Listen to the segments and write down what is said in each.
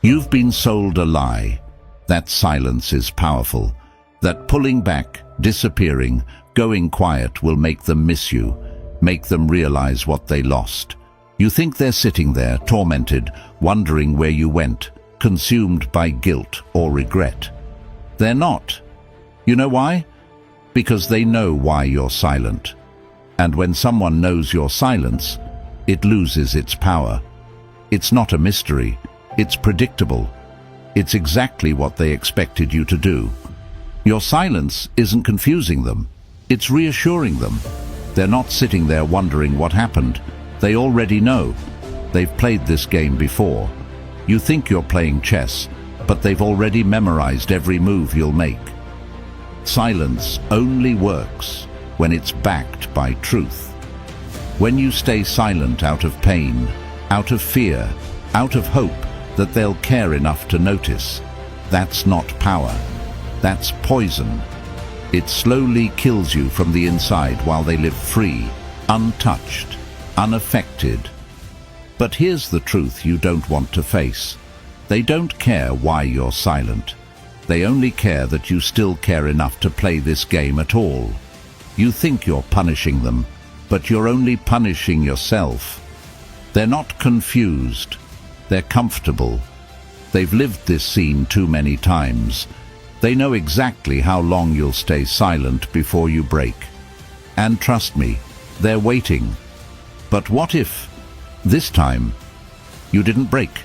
You've been sold a lie. That silence is powerful. That pulling back, disappearing, going quiet will make them miss you, make them realize what they lost. You think they're sitting there, tormented, wondering where you went, consumed by guilt or regret. They're not. You know why? Because they know why you're silent. And when someone knows your silence, it loses its power. It's not a mystery. It's predictable. It's exactly what they expected you to do. Your silence isn't confusing them. It's reassuring them. They're not sitting there wondering what happened. They already know. They've played this game before. You think you're playing chess, but they've already memorized every move you'll make. Silence only works when it's backed by truth. When you stay silent out of pain, out of fear, out of hope that they'll care enough to notice, that's not power. That's poison. It slowly kills you from the inside while they live free, untouched, unaffected. But here's the truth you don't want to face. They don't care why you're silent. They only care that you still care enough to play this game at all. You think you're punishing them, but you're only punishing yourself. They're not confused. They're comfortable. They've lived this scene too many times. They know exactly how long you'll stay silent before you break. And trust me, they're waiting. But what if, this time, you didn't break?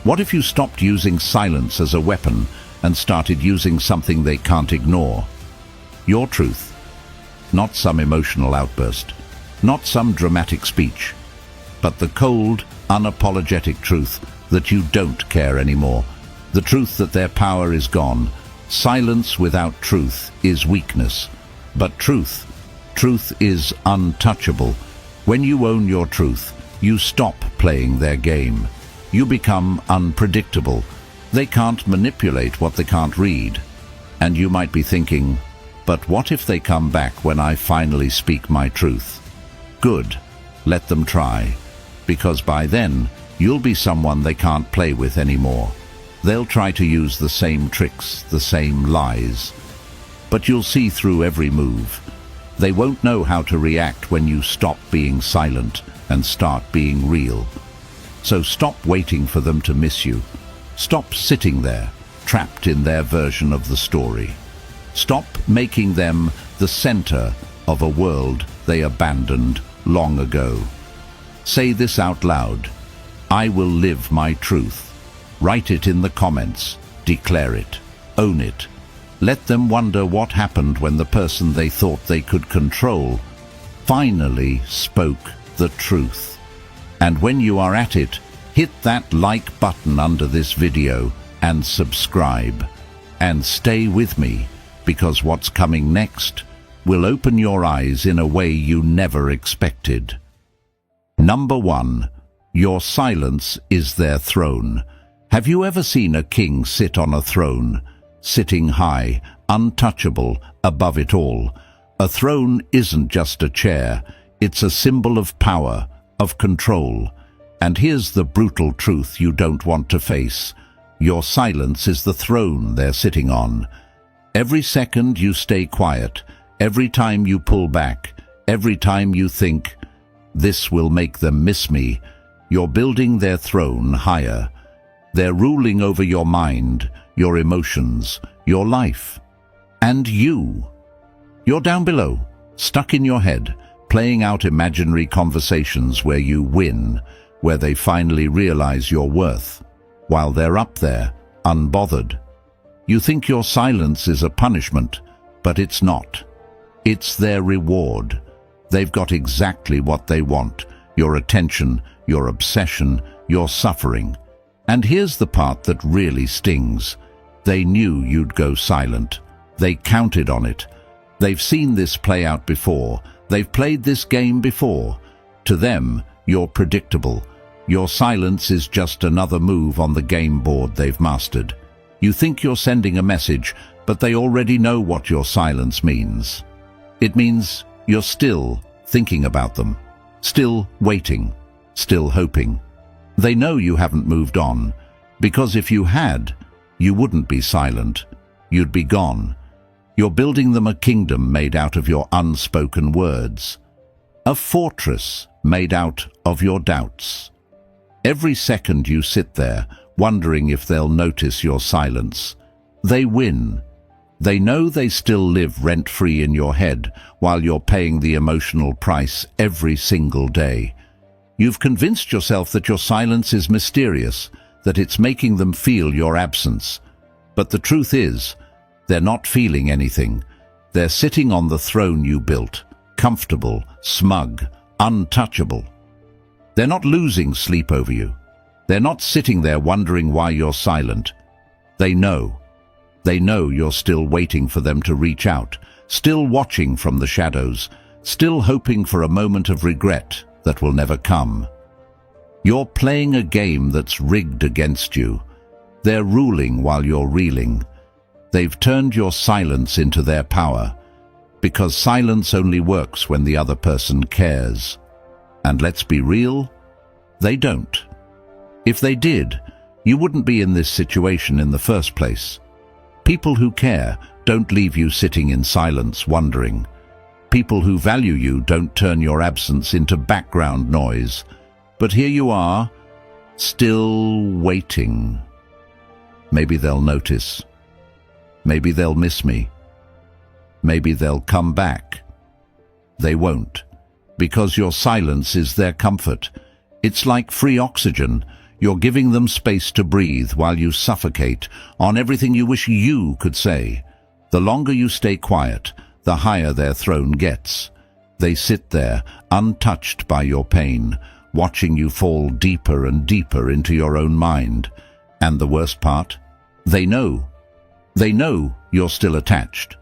What if you stopped using silence as a weapon and started using something they can't ignore? Your truth. Not some emotional outburst, not some dramatic speech, but the cold, unapologetic truth that you don't care anymore. The truth that their power is gone. Silence without truth is weakness. But truth is untouchable. When you own your truth, you stop playing their game. You become unpredictable. They can't manipulate what they can't read. And you might be thinking, but what if they come back when I finally speak my truth? Good, let them try. Because by then, you'll be someone they can't play with anymore. They'll try to use the same tricks, the same lies. But you'll see through every move. They won't know how to react when you stop being silent and start being real. So stop waiting for them to miss you. Stop sitting there, trapped in their version of the story. Stop making them the center of a world they abandoned long ago. Say this out loud. I will live my truth. Write it in the comments. Declare it. Own it. Let them wonder what happened when the person they thought they could control finally spoke the truth. And when you are at it, hit that like button under this video and subscribe. And stay with me, because what's coming next will open your eyes in a way you never expected. Number 1. Your silence is their throne. Have you ever seen a king sit on a throne, sitting high, untouchable, above it all? A throne isn't just a chair, it's a symbol of power, of control. And here's the brutal truth you don't want to face. Your silence is the throne they're sitting on. Every second you stay quiet, every time you pull back, every time you think, this will make them miss me, you're building their throne higher. They're ruling over your mind, your emotions, your life. And you. You're down below, stuck in your head, playing out imaginary conversations where you win, where they finally realize your worth, while they're up there, unbothered. You think your silence is a punishment, but it's not. It's their reward. They've got exactly what they want, your attention, your obsession, your suffering. And here's the part that really stings. They knew you'd go silent. They counted on it. They've seen this play out before. They've played this game before. To them, you're predictable. Your silence is just another move on the game board they've mastered. You think you're sending a message, but they already know what your silence means. It means you're still thinking about them, still waiting, still hoping. They know you haven't moved on. Because if you had, you wouldn't be silent. You'd be gone. You're building them a kingdom made out of your unspoken words. A fortress made out of your doubts. Every second you sit there, wondering if they'll notice your silence, they win. They know they still live rent-free in your head while you're paying the emotional price every single day. You've convinced yourself that your silence is mysterious, that it's making them feel your absence. But the truth is, they're not feeling anything. They're sitting on the throne you built, comfortable, smug, untouchable. They're not losing sleep over you. They're not sitting there wondering why you're silent. They know. They know you're still waiting for them to reach out, still watching from the shadows, still hoping for a moment of regret that will never come. You're playing a game that's rigged against you. They're ruling while you're reeling. They've turned your silence into their power, because silence only works when the other person cares. And let's be real, they don't. If they did, you wouldn't be in this situation in the first place. People who care don't leave you sitting in silence wondering. People who value you don't turn your absence into background noise. But here you are, still waiting. Maybe they'll notice. Maybe they'll miss me. Maybe they'll come back. They won't, because your silence is their comfort. It's like free oxygen. You're giving them space to breathe while you suffocate on everything you wish you could say. The longer you stay quiet, the higher their throne gets. They sit there, untouched by your pain, watching you fall deeper and deeper into your own mind. And the worst part? They know. They know you're still attached.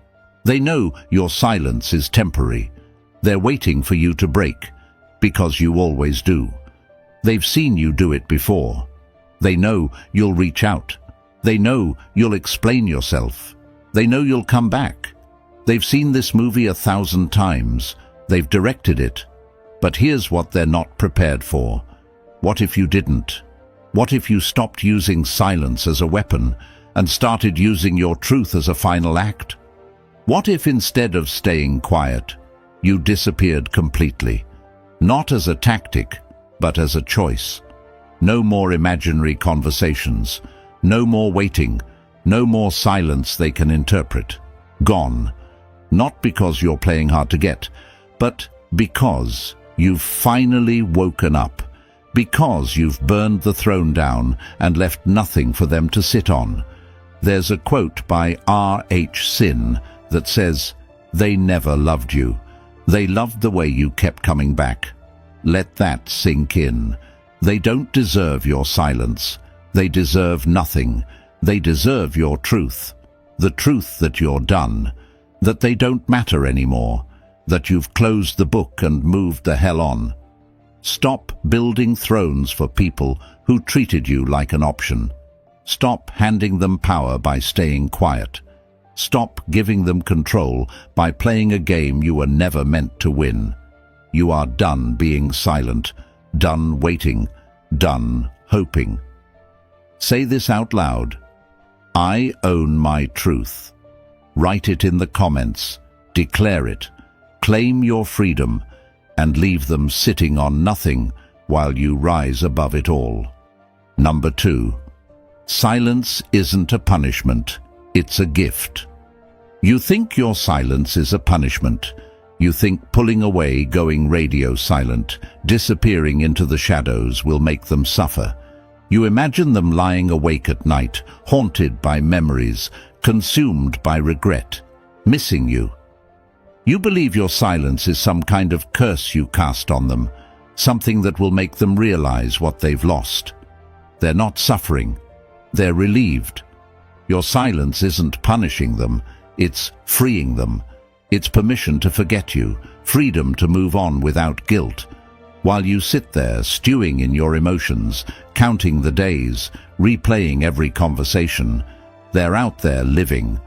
They know your silence is temporary. They're waiting for you to break, because you always do. They've seen you do it before. They know you'll reach out. They know you'll explain yourself. They know you'll come back. They've seen this movie 1,000 times. They've directed it. But here's what they're not prepared for. What if you didn't? What if you stopped using silence as a weapon and started using your truth as a final act? What if instead of staying quiet, you disappeared completely? Not as a tactic, but as a choice. No more imaginary conversations. No more waiting. No more silence they can interpret. Gone. Not because you're playing hard to get, but because you've finally woken up. Because you've burned the throne down and left nothing for them to sit on. There's a quote by R.H. Sin that says, "They never loved you. They loved the way you kept coming back." Let that sink in. They don't deserve your silence. They deserve nothing. They deserve your truth. The truth that you're done. That they don't matter anymore. That you've closed the book and moved the hell on. Stop building thrones for people who treated you like an option. Stop handing them power by staying quiet. Stop giving them control by playing a game you were never meant to win. You are done being silent, done waiting, done hoping. Say this out loud. I own my truth. Write it in the comments. Declare it. Claim your freedom and leave them sitting on nothing while you rise above it all. Number 2. Silence isn't a punishment. It's a gift. You think your silence is a punishment. You think pulling away, going radio silent, disappearing into the shadows will make them suffer. You imagine them lying awake at night, haunted by memories, consumed by regret, missing you. You believe your silence is some kind of curse you cast on them, something that will make them realize what they've lost. They're not suffering. They're relieved. Your silence isn't punishing them. It's freeing them. It's permission to forget you, freedom to move on without guilt. While you sit there stewing in your emotions, counting the days, replaying every conversation, they're out there living,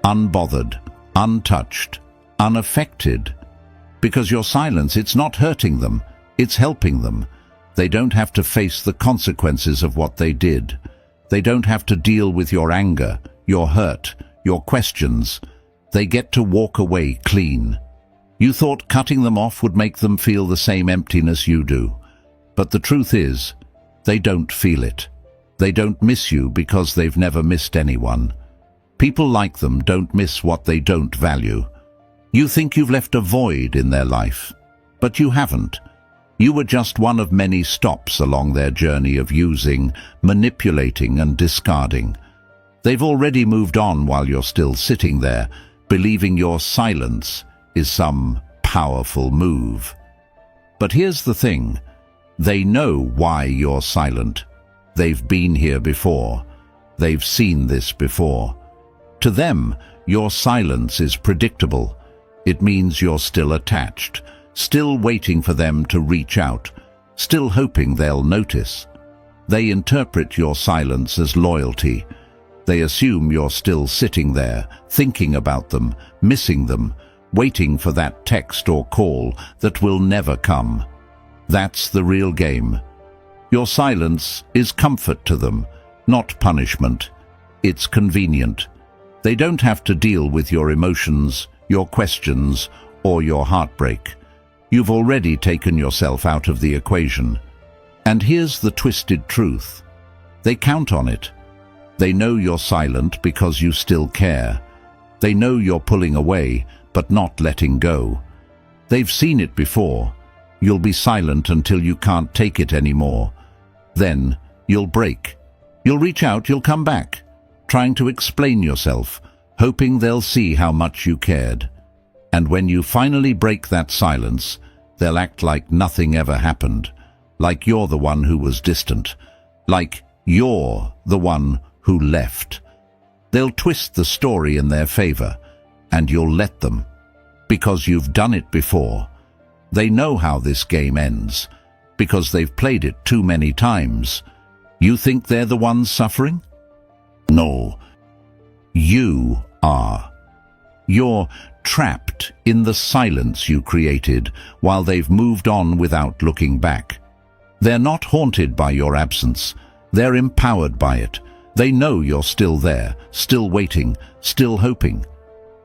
unbothered, untouched, unaffected. Because your silence, it's not hurting them, it's helping them. They don't have to face the consequences of what they did. They don't have to deal with your anger, your hurt, your questions. They get to walk away clean. You thought cutting them off would make them feel the same emptiness you do. But the truth is, they don't feel it. They don't miss you because they've never missed anyone. People like them don't miss what they don't value. You think you've left a void in their life, but you haven't. You were just one of many stops along their journey of using, manipulating and discarding. They've already moved on while you're still sitting there, believing your silence is some powerful move. But here's the thing. They know why you're silent. They've been here before. They've seen this before. To them, your silence is predictable. It means you're still attached, still waiting for them to reach out, still hoping they'll notice. They interpret your silence as loyalty. They assume you're still sitting there, thinking about them, missing them, waiting for that text or call that will never come. That's the real game. Your silence is comfort to them, not punishment. It's convenient. They don't have to deal with your emotions, your questions, or your heartbreak. You've already taken yourself out of the equation. And here's the twisted truth. They count on it. They know you're silent because you still care. They know you're pulling away, but not letting go. They've seen it before. You'll be silent until you can't take it anymore. Then you'll break. You'll reach out, you'll come back, trying to explain yourself, hoping they'll see how much you cared. And when you finally break that silence, they'll act like nothing ever happened, like you're the one who was distant, like you're the one who left. They'll twist the story in their favor, and you'll let them, because you've done it before. They know how this game ends, because they've played it too many times. You think they're the ones suffering? No. You are. You're trapped in the silence you created while they've moved on without looking back. They're not haunted by your absence. They're empowered by it. They know you're still there, still waiting, still hoping.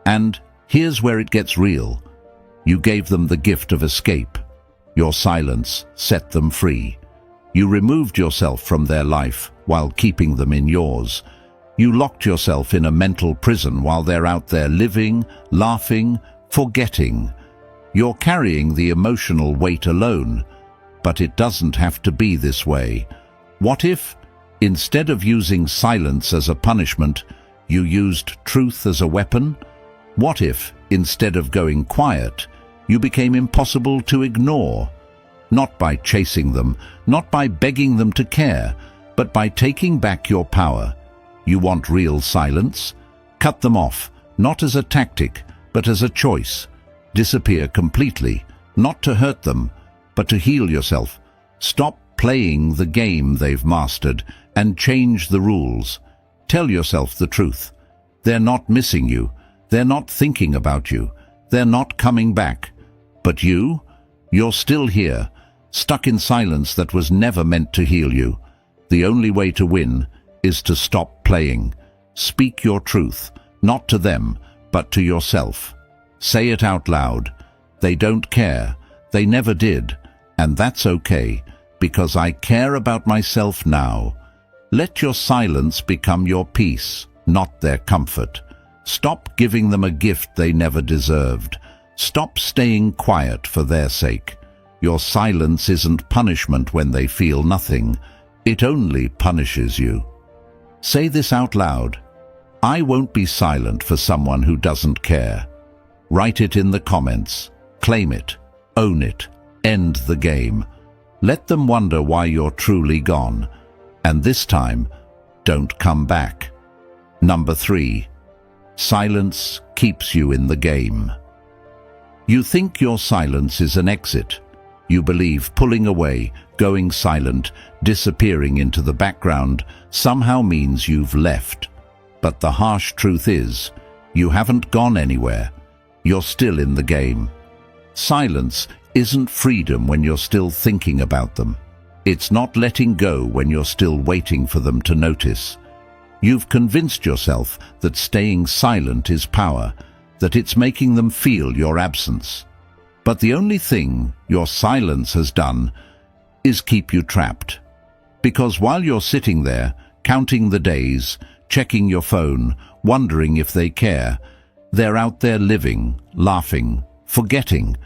And here's where it gets real. You gave them the gift of escape. Your silence set them free. You removed yourself from their life while keeping them in yours. You locked yourself in a mental prison while they're out there living, laughing, forgetting. You're carrying the emotional weight alone, but it doesn't have to be this way. What if, instead of using silence as a punishment, you used truth as a weapon? What if, instead of going quiet, you became impossible to ignore? Not by chasing them, not by begging them to care, but by taking back your power. You want real silence? Cut them off, not as a tactic, but as a choice. Disappear completely, not to hurt them, but to heal yourself. Stop playing the game they've mastered and change the rules. Tell yourself the truth. They're not missing you. They're not thinking about you. They're not coming back. But you're still here, stuck in silence that was never meant to heal you. The only way to win is to stop playing. Speak your truth, not to them, but to yourself. Say it out loud. They don't care. They never did. And that's okay, because I care about myself now. Let your silence become your peace, not their comfort. Stop giving them a gift they never deserved. Stop staying quiet for their sake. Your silence isn't punishment when they feel nothing. It only punishes you. Say this out loud. I won't be silent for someone who doesn't care. Write it in the comments. Claim it. Own it. End the game. Let them wonder why you're truly gone. And this time, don't come back. Number 3. Silence keeps you in the game. You think your silence is an exit. You believe pulling away, going silent, disappearing into the background somehow means you've left. But the harsh truth is, you haven't gone anywhere. You're still in the game. Silence isn't freedom when you're still thinking about them. It's not letting go when you're still waiting for them to notice. You've convinced yourself that staying silent is power, that it's making them feel your absence. But the only thing your silence has done is keep you trapped. Because while you're sitting there, counting the days, checking your phone, wondering if they care, they're out there living, laughing, forgetting.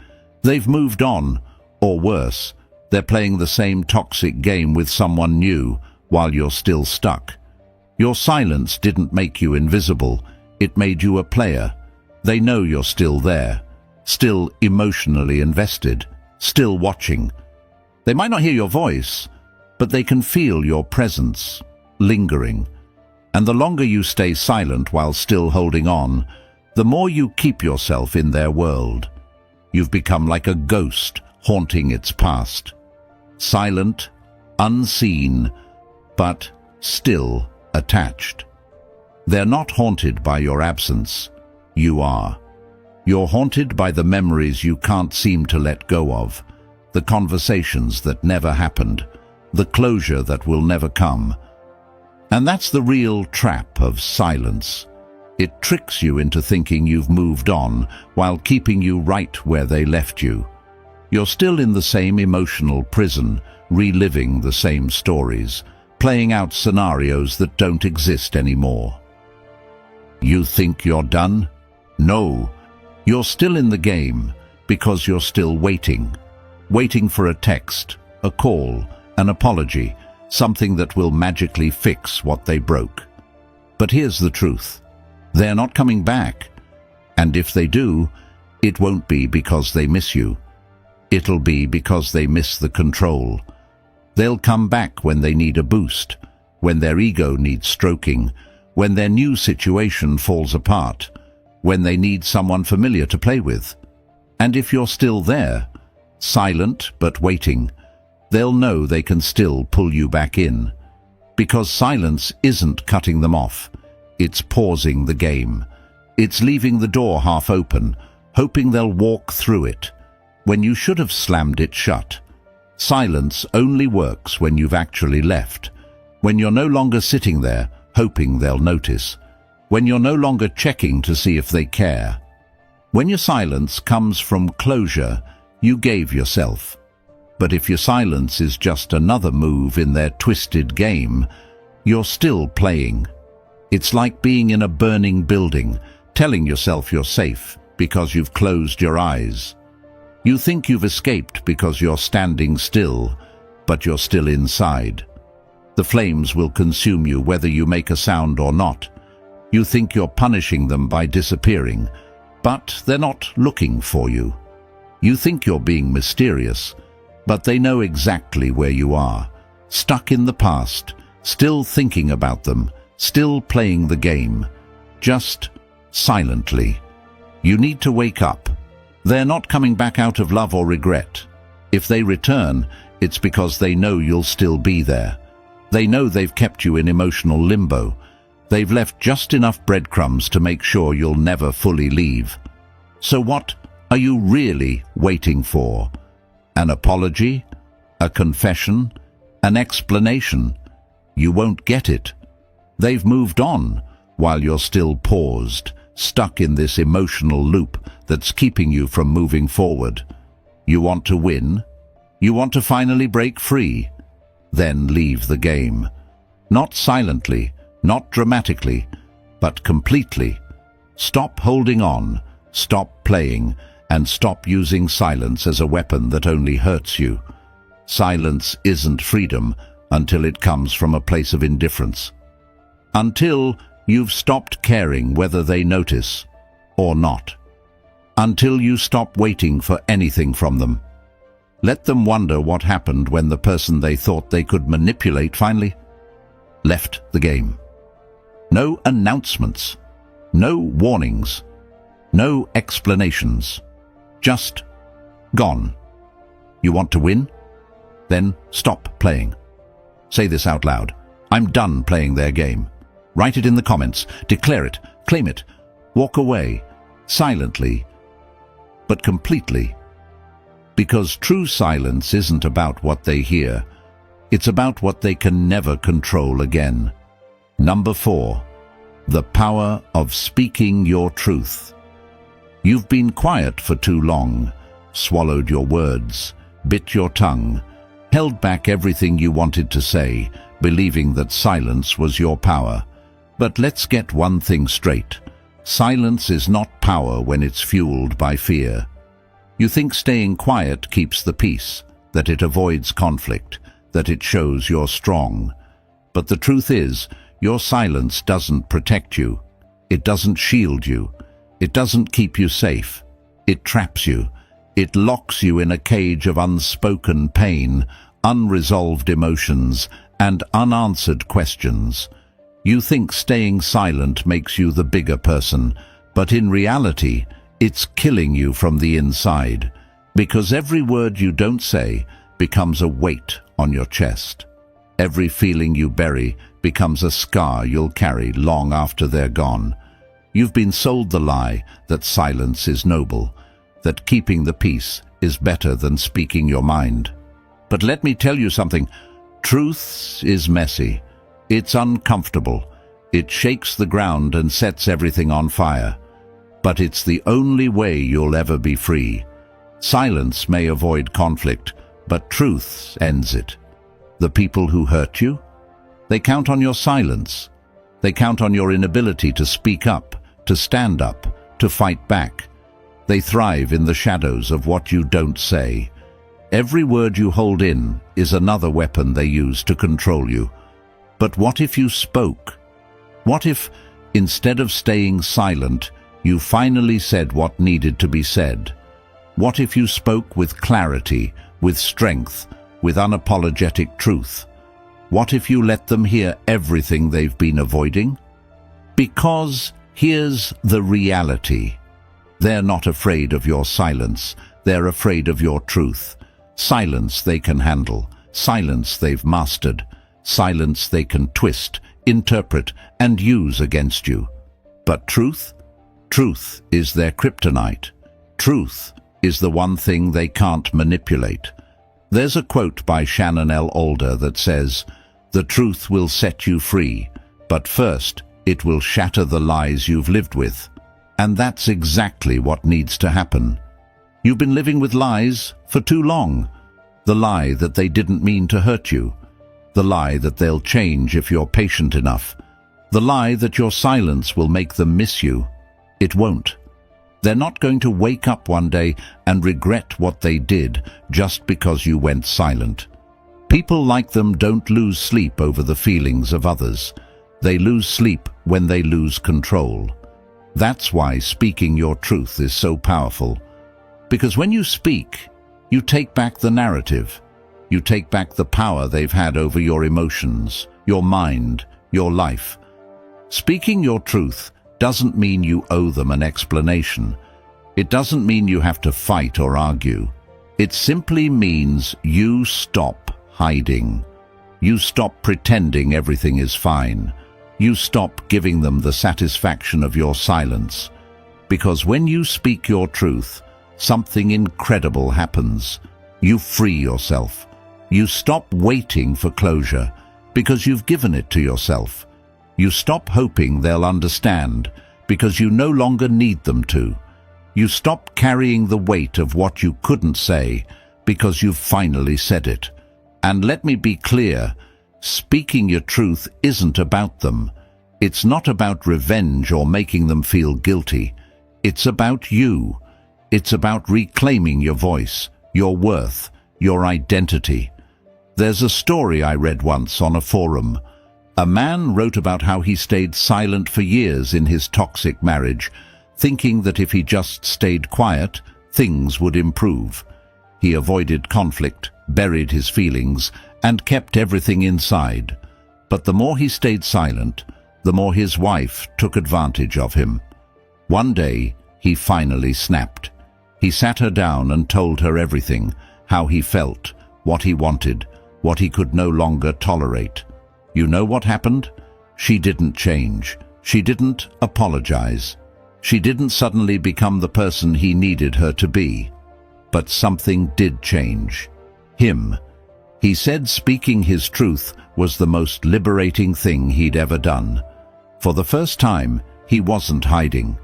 They've moved on, or worse, they're playing the same toxic game with someone new while you're still stuck. Your silence didn't make you invisible, it made you a player. They know you're still there, still emotionally invested, still watching. They might not hear your voice, but they can feel your presence, lingering. And the longer you stay silent while still holding on, the more you keep yourself in their world. You've become like a ghost haunting its past. Silent, unseen, but still attached. They're not haunted by your absence. You are. You're haunted by the memories you can't seem to let go of, the conversations that never happened, the closure that will never come. And that's the real trap of silence. It tricks you into thinking you've moved on while keeping you right where they left you. You're still in the same emotional prison, reliving the same stories, playing out scenarios that don't exist anymore. You think you're done? No, you're still in the game because you're still waiting. Waiting for a text, a call, an apology, something that will magically fix what they broke. But here's the truth. They're not coming back. And if they do, it won't be because they miss you. It'll be because they miss the control. They'll come back when they need a boost, when their ego needs stroking, when their new situation falls apart, when they need someone familiar to play with. And if you're still there, silent but waiting, they'll know they can still pull you back in. Because silence isn't cutting them off. It's pausing the game. It's leaving the door half open, hoping they'll walk through it, when you should have slammed it shut. Silence only works when you've actually left, when you're no longer sitting there, hoping they'll notice, when you're no longer checking to see if they care. When your silence comes from closure, you gave yourself. But if your silence is just another move in their twisted game, you're still playing. It's like being in a burning building, telling yourself you're safe because you've closed your eyes. You think you've escaped because you're standing still, but you're still inside. The flames will consume you whether you make a sound or not. You think you're punishing them by disappearing, but they're not looking for you. You think you're being mysterious, but they know exactly where you are, stuck in the past, still thinking about them, still playing the game, just silently. You need to wake up. They're not coming back out of love or regret. If they return, it's because they know you'll still be there. They know they've kept you in emotional limbo. They've left just enough breadcrumbs to make sure you'll never fully leave. So what are you really waiting for? An apology? A confession? An explanation? You won't get it. They've moved on while you're still paused, stuck in this emotional loop that's keeping you from moving forward. You want to win? You want to finally break free? Then leave the game. Not silently, not dramatically, but completely. Stop holding on, stop playing, and stop using silence as a weapon that only hurts you. Silence isn't freedom until it comes from a place of indifference. Until you've stopped caring whether they notice or not. Until you stop waiting for anything from them. Let them wonder what happened when the person they thought they could manipulate finally left the game. No announcements, no warnings, no explanations. Just gone. You want to win? Then stop playing. Say this out loud. I'm done playing their game. Write it in the comments. Declare it. Claim it. Walk away. Silently. But completely. Because true silence isn't about what they hear. It's about what they can never control again. Number 4. The power of speaking your truth. You've been quiet for too long, swallowed your words, bit your tongue, held back everything you wanted to say, believing that silence was your power. But let's get one thing straight. Silence is not power when it's fueled by fear. You think staying quiet keeps the peace, that it avoids conflict, that it shows you're strong. But the truth is, your silence doesn't protect you. It doesn't shield you. It doesn't keep you safe. It traps you. It locks you in a cage of unspoken pain, unresolved emotions, and unanswered questions. You think staying silent makes you the bigger person, but in reality, it's killing you from the inside, because every word you don't say becomes a weight on your chest. Every feeling you bury becomes a scar you'll carry long after they're gone. You've been sold the lie that silence is noble, that keeping the peace is better than speaking your mind. But let me tell you something. Truth is messy. It's uncomfortable. It shakes the ground and sets everything on fire. But it's the only way you'll ever be free. Silence may avoid conflict, but truth ends it. The people who hurt you, they count on your silence. They count on your inability to speak up, to stand up, to fight back. They thrive in the shadows of what you don't say. Every word you hold in is another weapon they use to control you. But what if you spoke? What if, instead of staying silent, you finally said what needed to be said? What if you spoke with clarity, with strength, with unapologetic truth? What if you let them hear everything they've been avoiding? Because here's the reality. They're not afraid of your silence. They're afraid of your truth. Silence they can handle. Silence they've mastered. Silence they can twist, interpret, and use against you. But truth? Truth is their kryptonite. Truth is the one thing they can't manipulate. There's a quote by Shannon L. Alder that says, "The truth will set you free, but first it will shatter the lies you've lived with." And that's exactly what needs to happen. You've been living with lies for too long. The lie that they didn't mean to hurt you. The lie that they'll change if you're patient enough. The lie that your silence will make them miss you. It won't. They're not going to wake up one day and regret what they did just because you went silent. People like them don't lose sleep over the feelings of others. They lose sleep when they lose control. That's why speaking your truth is so powerful. Because when you speak, you take back the narrative. You take back the power they've had over your emotions, your mind, your life. Speaking your truth doesn't mean you owe them an explanation. It doesn't mean you have to fight or argue. It simply means you stop hiding. You stop pretending everything is fine. You stop giving them the satisfaction of your silence. Because when you speak your truth, something incredible happens. You free yourself. You stop waiting for closure because you've given it to yourself. You stop hoping they'll understand because you no longer need them to. You stop carrying the weight of what you couldn't say because you've finally said it. And let me be clear, speaking your truth isn't about them. It's not about revenge or making them feel guilty. It's about you. It's about reclaiming your voice, your worth, your identity. There's a story I read once on a forum. A man wrote about how he stayed silent for years in his toxic marriage, thinking that if he just stayed quiet, things would improve. He avoided conflict, buried his feelings, and kept everything inside. But the more he stayed silent, the more his wife took advantage of him. One day, he finally snapped. He sat her down and told her everything, how he felt, what he wanted, what he could no longer tolerate. You know what happened? She didn't change. She didn't apologize. She didn't suddenly become the person he needed her to be. But something did change. Him. He said speaking his truth was the most liberating thing he'd ever done. For the first time, he wasn't hiding.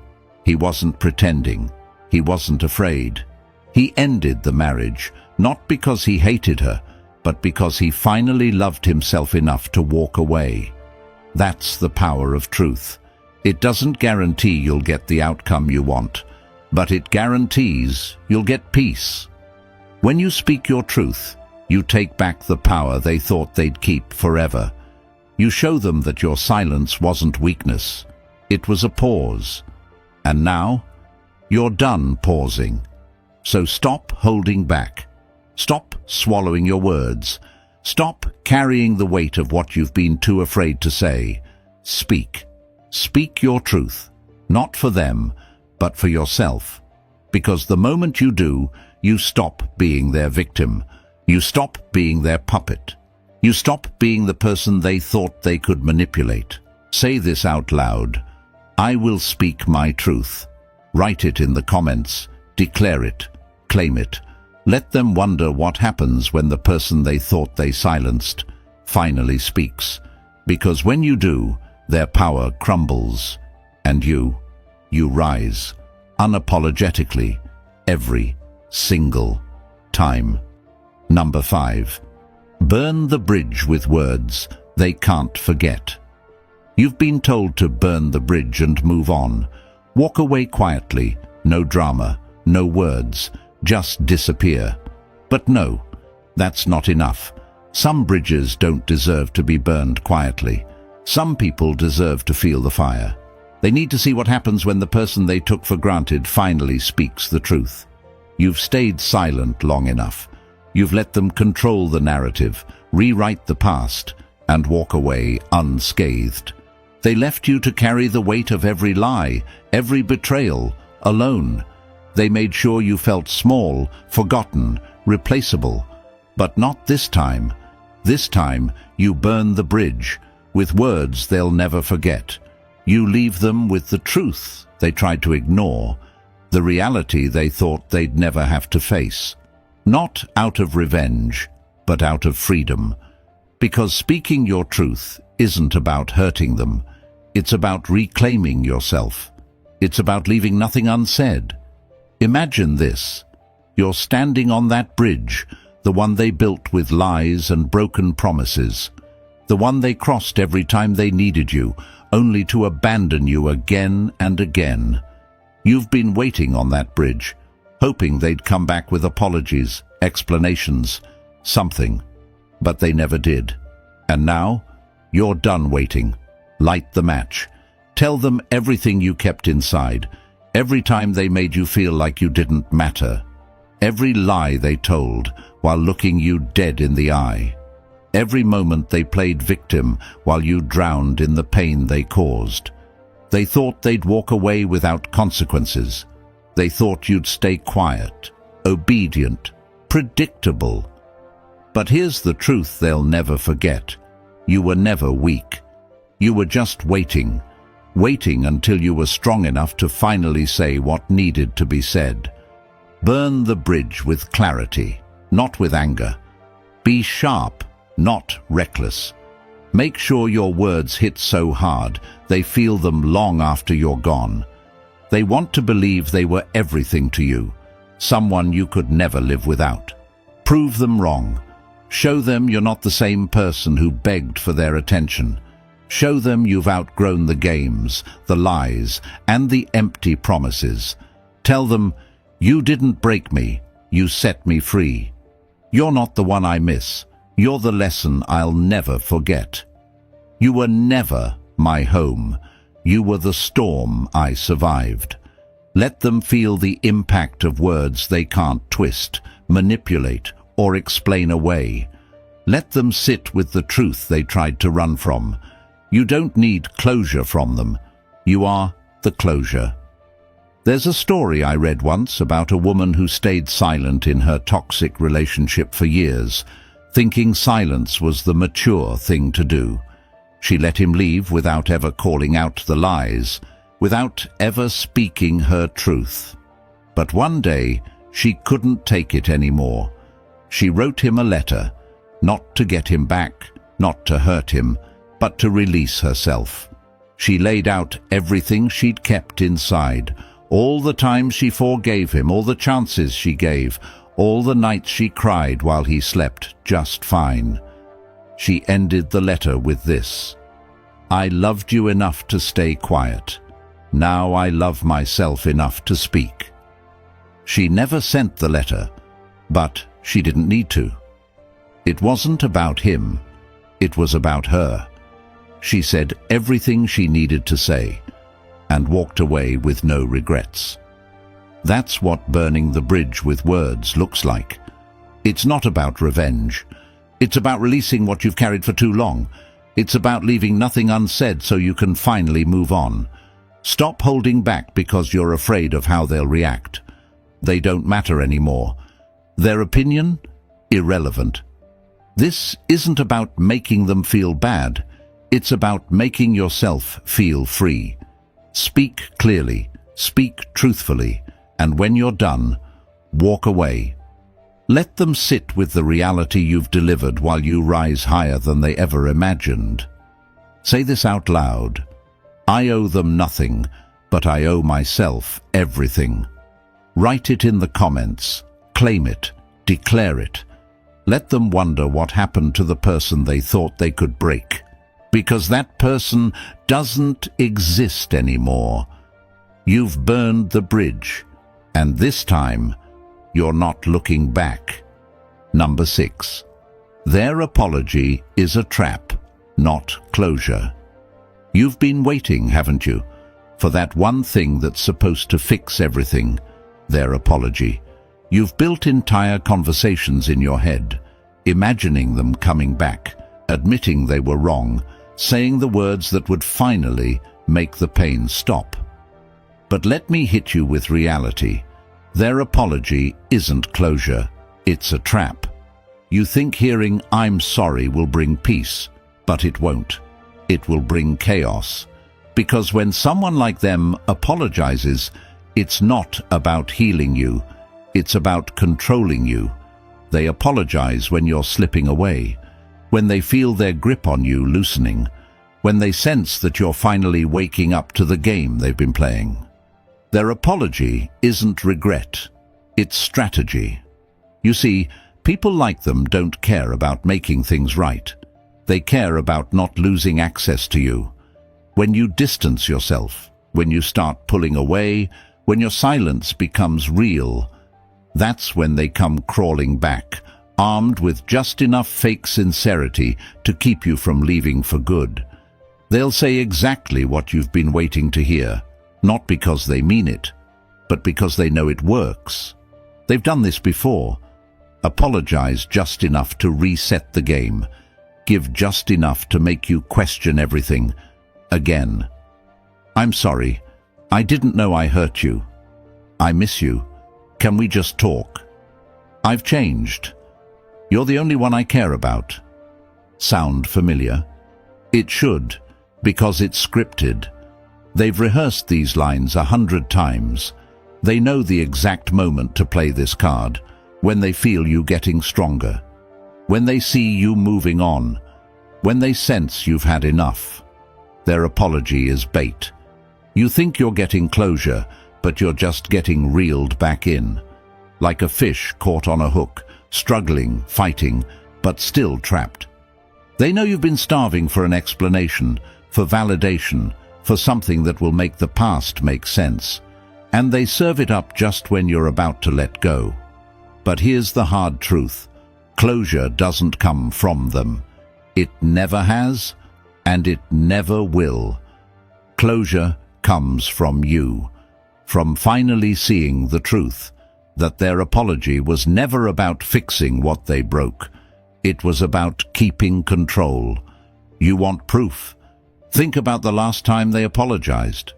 He wasn't pretending. He wasn't afraid. He ended the marriage, not because he hated her, but because he finally loved himself enough to walk away. That's the power of truth. It doesn't guarantee you'll get the outcome you want, but it guarantees you'll get peace. When you speak your truth, you take back the power they thought they'd keep forever. You show them that your silence wasn't weakness. It was a pause. And now, you're done pausing. So stop holding back. Stop swallowing your words. Stop carrying the weight of what you've been too afraid to say. Speak. Speak your truth. Not for them, but for yourself. Because the moment you do, you stop being their victim. You stop being their puppet. You stop being the person they thought they could manipulate. Say this out loud. I will speak my truth. Write it in the comments. Declare it. Claim it. Let them wonder what happens when the person they thought they silenced finally speaks. Because when you do, their power crumbles. And you rise. Unapologetically. Every single time. Number 5. Burn the bridge with words they can't forget. You've been told to burn the bridge and move on. Walk away quietly. No drama. No words. Just disappear. But no, that's not enough. Some bridges don't deserve to be burned quietly. Some people deserve to feel the fire. They need to see what happens when the person they took for granted finally speaks the truth. You've stayed silent long enough. You've let them control the narrative, rewrite the past, and walk away unscathed. They left you to carry the weight of every lie, every betrayal, alone. They made sure you felt small, forgotten, replaceable. But not this time. This time, you burn the bridge, with words they'll never forget. You leave them with the truth they tried to ignore, the reality they thought they'd never have to face. Not out of revenge, but out of freedom. Because speaking your truth isn't about hurting them. It's about reclaiming yourself. It's about leaving nothing unsaid. Imagine this. You're standing on that bridge, the one they built with lies and broken promises. The one they crossed every time they needed you, only to abandon you again and again. You've been waiting on that bridge, hoping they'd come back with apologies, explanations, something. But they never did. And now, you're done waiting. Light the match. Tell them everything you kept inside. Every time they made you feel like you didn't matter. Every lie they told while looking you dead in the eye. Every moment they played victim while you drowned in the pain they caused. They thought they'd walk away without consequences. They thought you'd stay quiet, obedient, predictable. But here's the truth they'll never forget. You were never weak. You were just waiting. Waiting until you were strong enough to finally say what needed to be said. Burn the bridge with clarity, not with anger. Be sharp, not reckless. Make sure your words hit so hard they feel them long after you're gone. They want to believe they were everything to you, someone you could never live without. Prove them wrong. Show them you're not the same person who begged for their attention. Show them you've outgrown the games, the lies, and the empty promises. Tell them, you didn't break me, you set me free. You're not the one I miss. You're the lesson I'll never forget. You were never my home. You were the storm I survived. Let them feel the impact of words they can't twist, manipulate, or explain away. Let them sit with the truth they tried to run from. You don't need closure from them. You are the closure. There's a story I read once about a woman who stayed silent in her toxic relationship for years, thinking silence was the mature thing to do. She let him leave without ever calling out the lies, without ever speaking her truth. But one day, she couldn't take it anymore. She wrote him a letter, not to get him back, not to hurt him, but to release herself. She laid out everything she'd kept inside, all the times she forgave him, all the chances she gave, all the nights she cried while he slept just fine. She ended the letter with this: "I loved you enough to stay quiet. Now I love myself enough to speak." She never sent the letter, but she didn't need to. It wasn't about him, it was about her. She said everything she needed to say, and walked away with no regrets. That's what burning the bridge with words looks like. It's not about revenge. It's about releasing what you've carried for too long. It's about leaving nothing unsaid so you can finally move on. Stop holding back because you're afraid of how they'll react. They don't matter anymore. Their opinion? Irrelevant. This isn't about making them feel bad. It's about making yourself feel free. Speak clearly, speak truthfully, and when you're done, walk away. Let them sit with the reality you've delivered while you rise higher than they ever imagined. Say this out loud: I owe them nothing, but I owe myself everything. Write it in the comments, claim it, declare it. Let them wonder what happened to the person they thought they could break, because that person doesn't exist anymore. You've burned the bridge, and this time, you're not looking back. Number 6. Their apology is a trap, not closure. You've been waiting, haven't you, for that one thing that's supposed to fix everything, their apology. You've built entire conversations in your head, imagining them coming back, admitting they were wrong, saying the words that would finally make the pain stop. But let me hit you with reality. Their apology isn't closure, it's a trap. You think hearing "I'm sorry" will bring peace, but it won't. It will bring chaos. Because when someone like them apologizes, it's not about healing you, it's about controlling you. They apologize when you're slipping away, when they feel their grip on you loosening, when they sense that you're finally waking up to the game they've been playing. Their apology isn't regret, it's strategy. You see, people like them don't care about making things right. They care about not losing access to you. When you distance yourself, when you start pulling away, when your silence becomes real, that's when they come crawling back, armed with just enough fake sincerity to keep you from leaving for good. They'll say exactly what you've been waiting to hear, not because they mean it, but because they know it works. They've done this before. Apologize just enough to reset the game. Give just enough to make you question everything again. "I'm sorry. I didn't know I hurt you. I miss you. Can we just talk? I've changed. You're the only one I care about." Sound familiar? It should, because it's scripted. They've rehearsed these lines 100 times. They know the exact moment to play this card, when they feel you getting stronger, when they see you moving on, when they sense you've had enough. Their apology is bait. You think you're getting closure, but you're just getting reeled back in, like a fish caught on a hook, struggling, fighting, but still trapped. They know you've been starving for an explanation, for validation, for something that will make the past make sense, and they serve it up just when you're about to let go. But here's the hard truth. Closure doesn't come from them. It never has, and it never will. Closure comes from you, from finally seeing the truth, that their apology was never about fixing what they broke. It was about keeping control. You want proof? Think about the last time they apologized.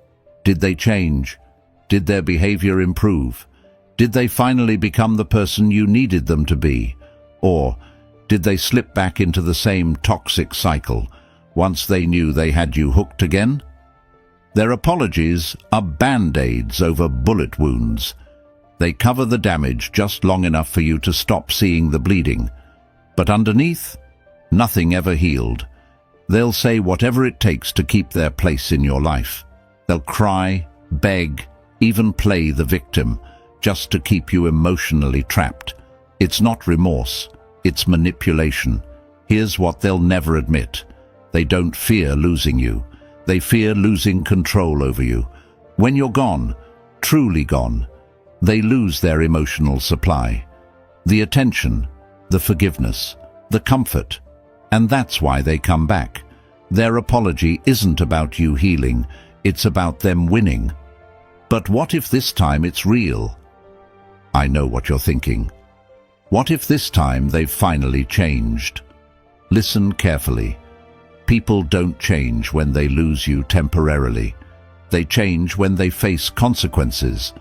Did they change? Did their behavior improve? Did they finally become the person you needed them to be? Or did they slip back into the same toxic cycle once they knew they had you hooked again? Their apologies are band-aids over bullet wounds. They cover the damage just long enough for you to stop seeing the bleeding. But underneath, nothing ever healed. They'll say whatever it takes to keep their place in your life. They'll cry, beg, even play the victim, just to keep you emotionally trapped. It's not remorse, it's manipulation. Here's what they'll never admit. They don't fear losing you. They fear losing control over you. When you're gone, truly gone, they lose their emotional supply. The attention, the forgiveness, the comfort. And that's why they come back. Their apology isn't about you healing, it's about them winning. But what if this time it's real? I know what you're thinking. What if this time they've finally changed? Listen carefully. People don't change when they lose you temporarily. They change when they face consequences,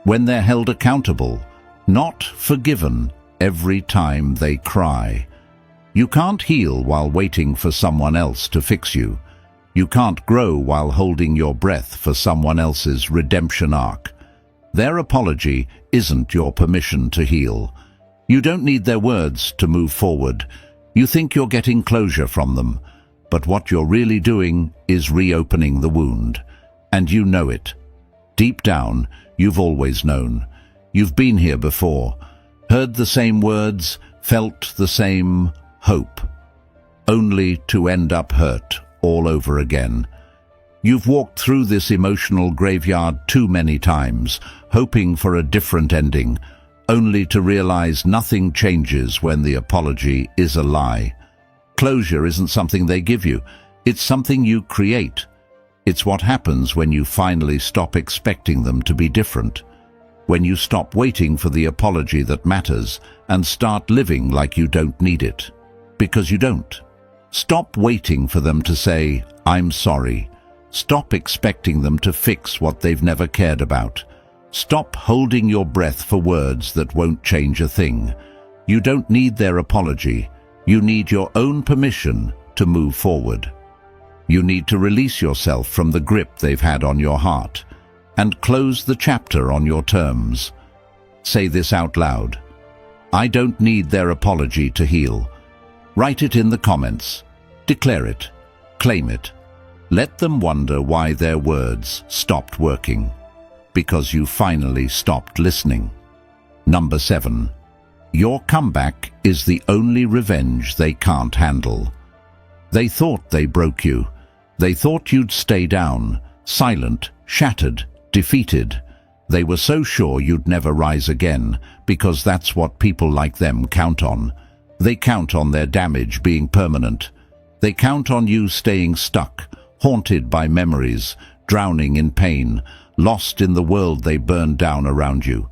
when they're held accountable, not forgiven every time they cry. You can't heal while waiting for someone else to fix you. You can't grow while holding your breath for someone else's redemption arc. Their apology isn't your permission to heal. You don't need their words to move forward. You think you're getting closure from them, but what you're really doing is reopening the wound. And you know it. Deep down, you've always known. You've been here before, heard the same words, felt the same hope, only to end up hurt all over again. You've walked through this emotional graveyard too many times, hoping for a different ending, only to realize nothing changes when the apology is a lie. Closure isn't something they give you, it's something you create. It's what happens when you finally stop expecting them to be different, when you stop waiting for the apology that matters and start living like you don't need it, because you don't. Stop waiting for them to say, "I'm sorry." Stop expecting them to fix what they've never cared about. Stop holding your breath for words that won't change a thing. You don't need their apology. You need your own permission to move forward. You need to release yourself from the grip they've had on your heart and close the chapter on your terms. Say this out loud. I don't need their apology to heal. Write it in the comments. Declare it. Claim it. Let them wonder why their words stopped working. Because you finally stopped listening. Number 7. Your comeback is the only revenge they can't handle. They thought they broke you. They thought you'd stay down, silent, shattered, defeated. They were so sure you'd never rise again, because that's what people like them count on. They count on their damage being permanent. They count on you staying stuck, haunted by memories, drowning in pain, lost in the world they burned down around you.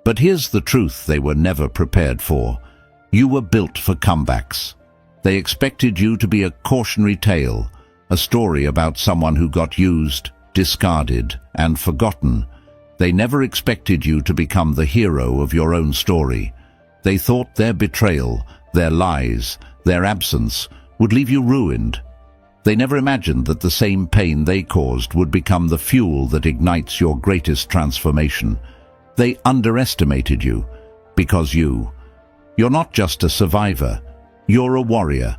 But here's the truth they were never prepared for. You were built for comebacks. They expected you to be a cautionary tale, a story about someone who got used, discarded, and forgotten. They never expected you to become the hero of your own story. They thought their betrayal, their lies, their absence would leave you ruined. They never imagined that the same pain they caused would become the fuel that ignites your greatest transformation. They underestimated you, because you're not just a survivor, you're a warrior.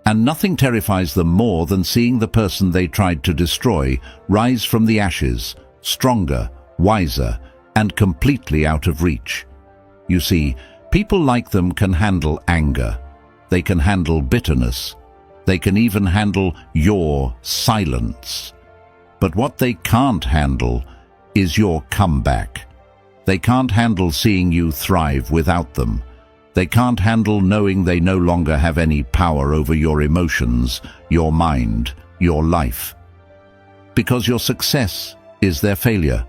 And nothing terrifies them more than seeing the person they tried to destroy rise from the ashes, stronger, wiser, and completely out of reach. You see, people like them can handle anger. They can handle bitterness. They can even handle your silence. But what they can't handle is your comeback. They can't handle seeing you thrive without them. They can't handle knowing they no longer have any power over your emotions, your mind, your life. Because your success is their failure.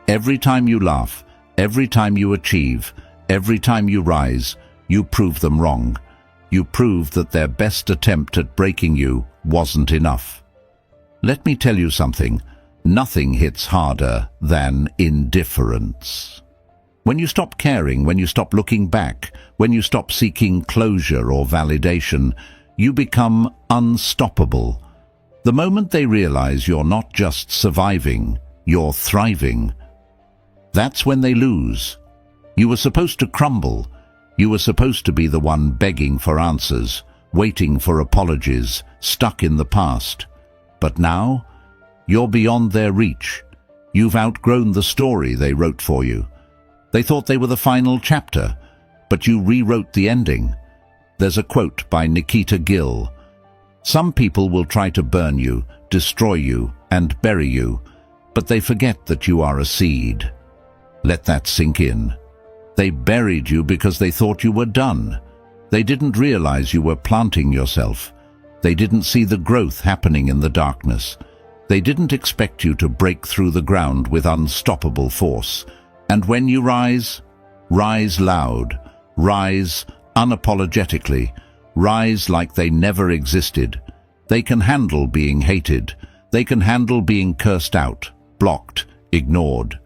Every time you laugh, every time you achieve, every time you rise, you prove them wrong. You prove that their best attempt at breaking you wasn't enough. Let me tell you something. Nothing hits harder than indifference. When you stop caring, when you stop looking back, when you stop seeking closure or validation, you become unstoppable. The moment they realize you're not just surviving, you're thriving, that's when they lose. You were supposed to crumble. You were supposed to be the one begging for answers, waiting for apologies, stuck in the past. But now, you're beyond their reach. You've outgrown the story they wrote for you. They thought they were the final chapter, but you rewrote the ending. There's a quote by Nikita Gill. Some people will try to burn you, destroy you, and bury you, but they forget that you are a seed. Let that sink in. They buried you because they thought you were done. They didn't realize you were planting yourself. They didn't see the growth happening in the darkness. They didn't expect you to break through the ground with unstoppable force. And when you rise, rise loud, rise unapologetically, rise like they never existed. They can handle being hated. They can handle being cursed out, blocked, ignored.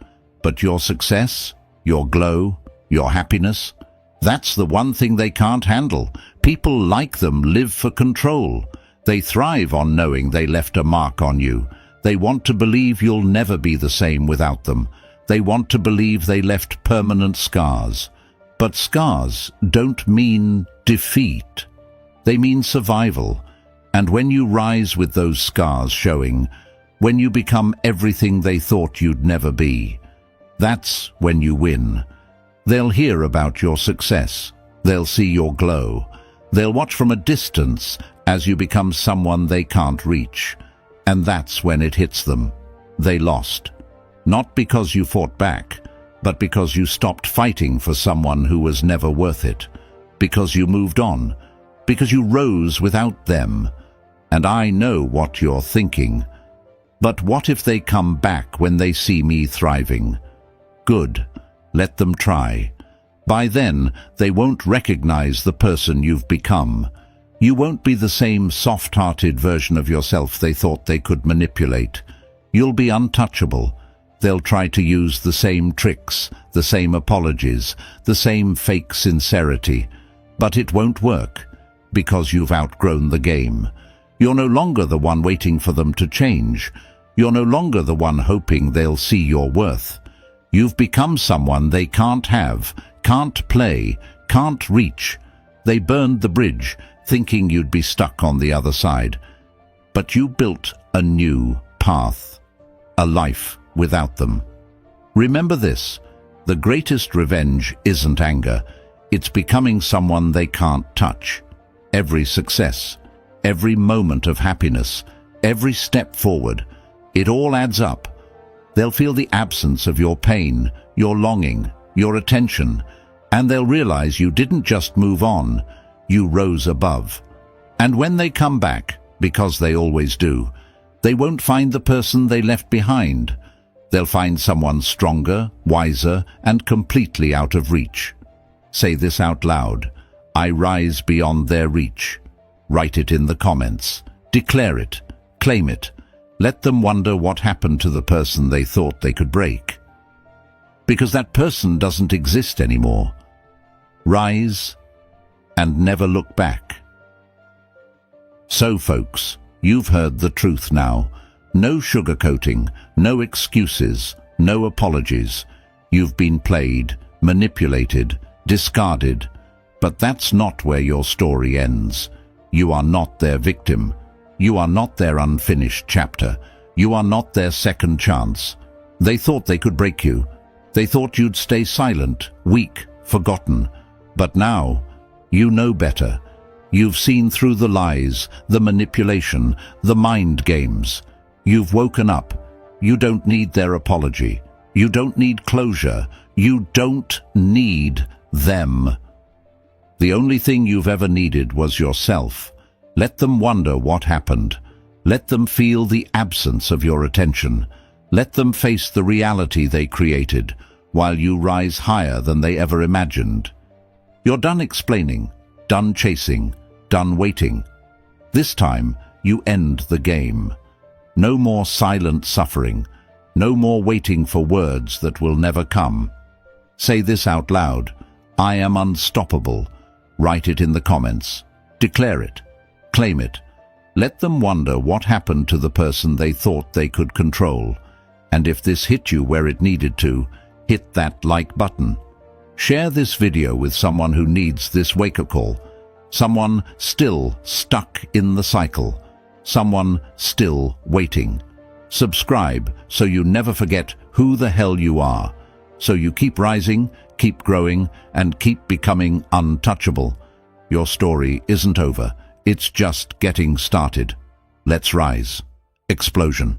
But your success, your glow, your happiness, that's the one thing they can't handle. People like them live for control. They thrive on knowing they left a mark on you. They want to believe you'll never be the same without them. They want to believe they left permanent scars. But scars don't mean defeat. They mean survival. And when you rise with those scars showing, when you become everything they thought you'd never be, that's when you win. They'll hear about your success. They'll see your glow. They'll watch from a distance as you become someone they can't reach. And that's when it hits them. They lost. Not because you fought back, but because you stopped fighting for someone who was never worth it. Because you moved on. Because you rose without them. And I know what you're thinking. But what if they come back when they see me thriving? Good. Let them try. By then, they won't recognize the person you've become. You won't be the same soft-hearted version of yourself they thought they could manipulate. You'll be untouchable. They'll try to use the same tricks, the same apologies, the same fake sincerity. But it won't work, because you've outgrown the game. You're no longer the one waiting for them to change. You're no longer the one hoping they'll see your worth. You've become someone they can't have, can't play, can't reach. They burned the bridge, thinking you'd be stuck on the other side. But you built a new path, a life without them. Remember this, the greatest revenge isn't anger, it's becoming someone they can't touch. Every success, every moment of happiness, every step forward, it all adds up. They'll feel the absence of your pain, your longing, your attention, and they'll realize you didn't just move on, you rose above. And when they come back, because they always do, they won't find the person they left behind. They'll find someone stronger, wiser, and completely out of reach. Say this out loud. I rise beyond their reach. Write it in the comments. Declare it. Claim it. Let them wonder what happened to the person they thought they could break. Because that person doesn't exist anymore. Rise and never look back. So, folks, you've heard the truth now. No sugarcoating, no excuses, no apologies. You've been played, manipulated, discarded. But that's not where your story ends. You are not their victim. You are not their unfinished chapter. You are not their second chance. They thought they could break you. They thought you'd stay silent, weak, forgotten. But now, you know better. You've seen through the lies, the manipulation, the mind games. You've woken up. You don't need their apology. You don't need closure. You don't need them. The only thing you've ever needed was yourself. Let them wonder what happened. Let them feel the absence of your attention. Let them face the reality they created, while you rise higher than they ever imagined. You're done explaining, done chasing, done waiting. This time, you end the game. No more silent suffering. No more waiting for words that will never come. Say this out loud. I am unstoppable. Write it in the comments. Declare it. Claim it. Let them wonder what happened to the person they thought they could control. And if this hit you where it needed to, hit that like button. Share this video with someone who needs this wake-up call. Someone still stuck in the cycle. Someone still waiting. Subscribe so you never forget who the hell you are. So you keep rising, keep growing, and keep becoming untouchable. Your story isn't over. It's just getting started. Let's rise. Explosion.